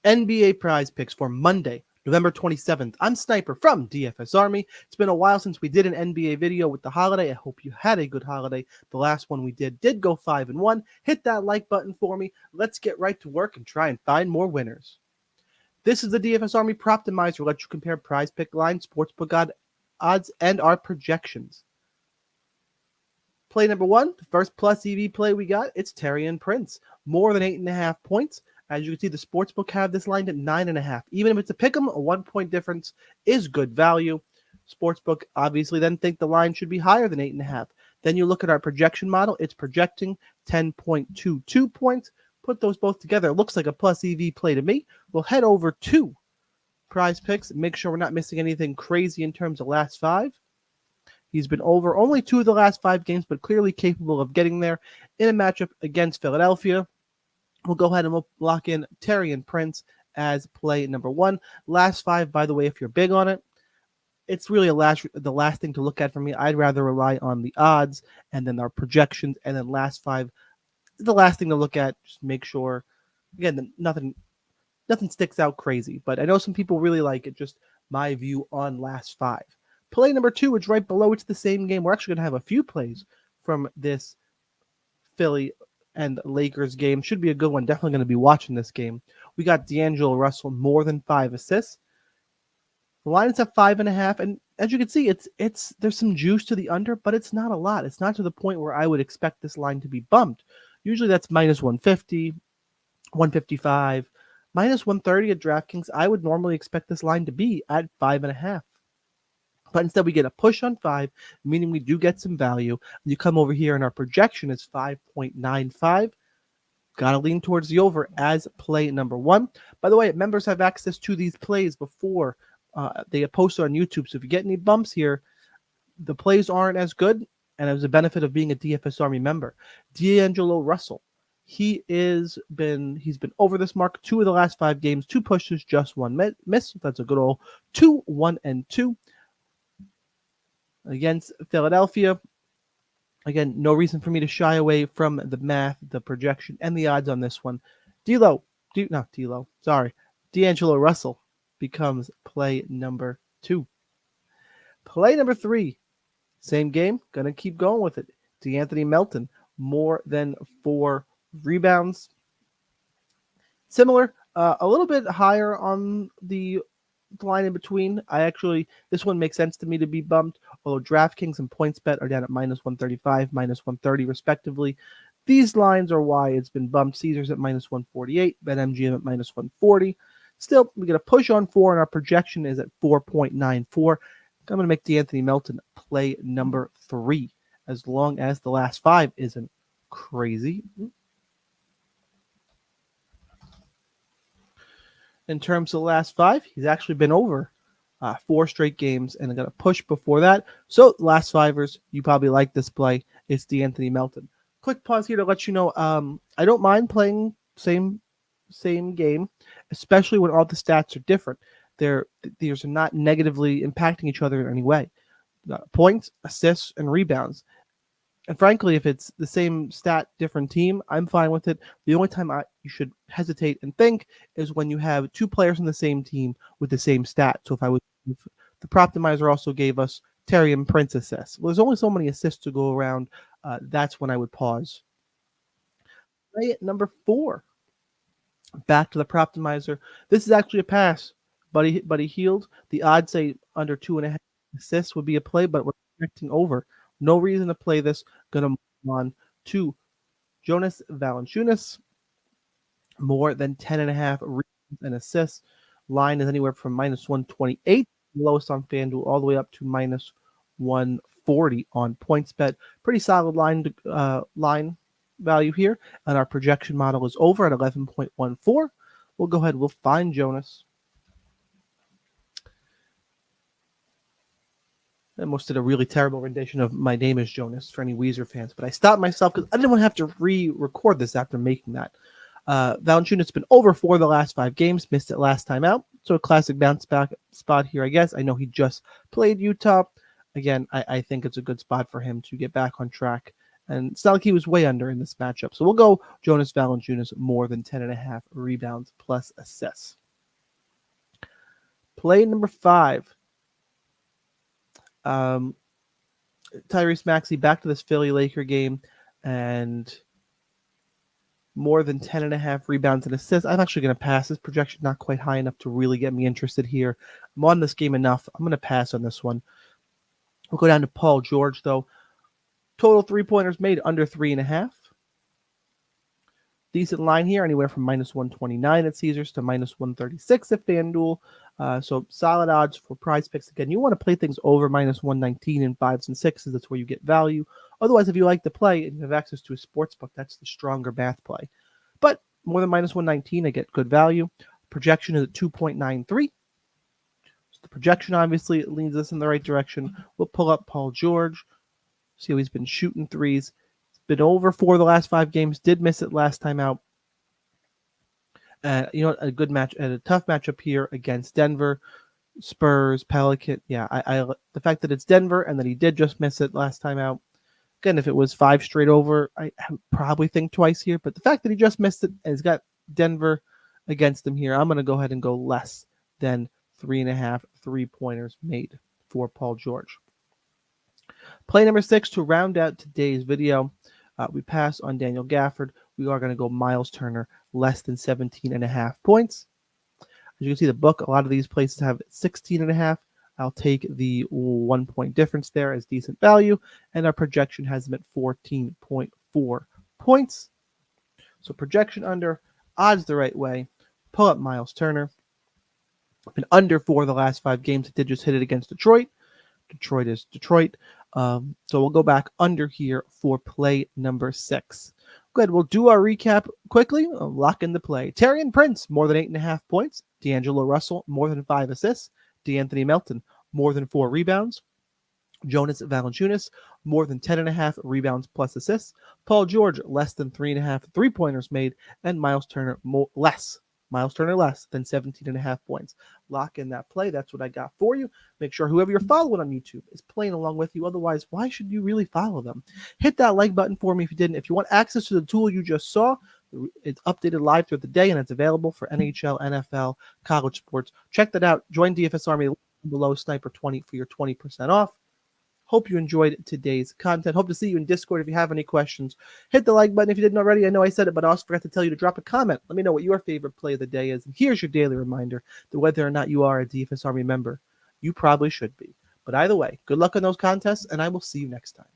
NBA prize picks for Monday, November 27th. I'm Sniper from DFS Army. It's been a while since we did an NBA video with the holiday. I hope you had a good holiday. The last one we did go 5-1. Hit that like button for me. Let's get right to work and try and find more winners. This is the DFS Army Proptimizer. We'll let you compare prize pick lines, sportsbook odds, and our projections. Play number one, the first plus EV play we got, it's Taurean Prince. More than 8.5 points. As you can see, the sportsbook have this line at 9.5. Even if it's a pick'em, a 1 point difference is good value. Sportsbook obviously then think the line should be higher than 8.5. Then you look at our projection model, it's projecting 10.22 points. Put those both together, it looks like a plus EV play to me. We'll head over to prize picks and make sure we're not missing anything crazy in terms of last five. He's been over only 2 of the last 5 games, but clearly capable of getting there in a matchup against Philadelphia. We'll go ahead and we'll lock in Taurean Prince as play number one. Last 5, by the way, if you're big on it, it's really the last thing to look at for me. I'd rather rely on the odds and then our projections, and then last 5, the last thing to look at. Just make sure, again, nothing sticks out crazy. But I know some people really like it. Just my view on last 5. Play number 2 is right below. It's the same game. We're actually going to have a few plays from this Philly and Lakers game. Should be a good one. Definitely going to be watching this game. We got D'Angelo Russell, more than 5 assists. The line is at 5.5, and as you can see, it's there's some juice to the under, but it's not a lot. It's not to the point where I would expect this line to be bumped. Usually that's minus 150, 155, minus 130 at DraftKings. I would normally expect this line to be at 5.5. But instead, we get a push on 5, meaning we do get some value. You come over here, and our projection is 5.95. Got to lean towards the over as play number 1. By the way, members have access to these plays before they post on YouTube. So if you get any bumps here, the plays aren't as good, and it was a benefit of being a DFS Army member. D'Angelo Russell, he's been over this mark 2 of the last 5 games, 2 pushes, just 1 miss. That's a good old 2, 1, and 2. Against Philadelphia. Again, no reason for me to shy away from the math, the projection, and the odds on this one. D'Angelo Russell becomes play number 2. Play number 3, same game, gonna keep going with it. D'Anthony Melton, more than 4 rebounds. Similar, a little bit higher on the line in between. This one makes sense to me to be bumped, although DraftKings and PointsBet are down at minus 135, minus 130 respectively. These lines are why it's been bumped. Caesars at minus 148, BetMGM at minus 140. Still, we get a push on 4, and our projection is at 4.94. I'm going to make D'Anthony Melton play number 3, as long as the last 5 isn't crazy. In terms of the last 5, he's actually been over 4 straight games, and I got a push before that. So last 5ers, you probably like this play. It's D'Anthony melton. Quick pause here to let you know, I don't mind playing same game, especially when all the stats are different. These are not negatively impacting each other in any way. Points, assists, and rebounds. And frankly, if it's the same stat, different team, I'm fine with it. The only time you should hesitate and think is when you have 2 players on the same team with the same stat. So if the Proptimizer also gave us Taurean Prince assists. Well, there's only so many assists to go around. That's when I would pause. Play at number 4. Back to the Proptimizer. This is actually a pass, but he healed. The odds say under 2.5 assists would be a play, but we're expecting over. No reason to play this. Going to move on to Jonas Valanciunas. More than 10.5 rebounds and assists. Line is anywhere from minus 128, lowest on FanDuel, all the way up to minus 140 on PointsBet. Pretty solid line value here. And our projection model is over at 11.14. We'll go ahead. We'll find Jonas. I almost did a really terrible rendition of My Name is Jonas for any Weezer fans, but I stopped myself because I didn't want to have to re-record this after making that. Valanciunas has been over 4 of the last 5 games, missed it last time out, so a classic bounce back spot here, I guess. I know he just played Utah. Again, I think it's a good spot for him to get back on track And it's not like he was way under in this matchup. So we'll go Jonas Valanciunas more than 10.5 rebounds plus assists. Play number 5. Tyrese Maxey back to this Philly Laker game and more than 10.5 rebounds and assists. I'm actually going to pass. This projection not quite high enough to really get me interested here. I'm on this game enough. I'm going to pass on this one. We'll go down to Paul George, though. Total 3-pointers made under 3.5. Decent line here, anywhere from -129 at Caesars to -136 at FanDuel. So solid odds for Prizepicks. Again, you want to play things over -119 in 5s and 6s. That's where you get value. Otherwise, if you like to play and you have access to a sports book, that's the stronger math play. But more than -119, I get good value. Projection is at 2.93. So the projection obviously leads us in the right direction. We'll pull up Paul George. See how he's been shooting threes. Been over 4 of the last 5 games. Did miss it last time out. A good match and a tough matchup here against Denver, Spurs, Pelican. Yeah, I the fact that it's Denver and that he did just miss it last time out. Again, if it was 5 straight over, I probably think twice here. But the fact that he just missed it and he's got Denver against him here, I'm going to go ahead and go less than 3.5 3-pointers made for Paul George. Play number 6 to round out today's video. We pass on Daniel Gafford. We are going to go Myles Turner, less than 17.5 points. As you can see, the book, a lot of these places have 16.5. I'll take the 1 point difference there as decent value, and our projection has them at 14.4 points. So projection under, odds the right way. Pull up Myles Turner. Been under 4 of the last 5 games. It did just hit it against Detroit. Detroit is Detroit. So we'll go back under here for play number 6. Good. We'll do our recap quickly. Lock in the play. Taurean Prince, more than 8.5 points. D'Angelo Russell, more than 5 assists. D'Anthony Melton, more than 4 rebounds. Jonas Valanciunas, more than 10.5 rebounds plus assists. Paul George, less than 3.5 3-pointers made. And Myles Turner, less than 17.5 points. Lock in that play. That's what I got for you. Make sure whoever you're following on YouTube is playing along with you. Otherwise, why should you really follow them? Hit that like button for me if you didn't. If you want access to the tool you just saw, it's updated live throughout the day, and it's available for NHL, NFL, college sports. Check that out. Join DFS Army below Sniper20 for your 20% off. Hope you enjoyed today's content. Hope to see you in Discord if you have any questions. Hit the like button if you didn't already. I know I said it, but I also forgot to tell you to drop a comment. Let me know what your favorite play of the day is. And here's your daily reminder that whether or not you are a DFS Army member, you probably should be. But either way, good luck on those contests, and I will see you next time.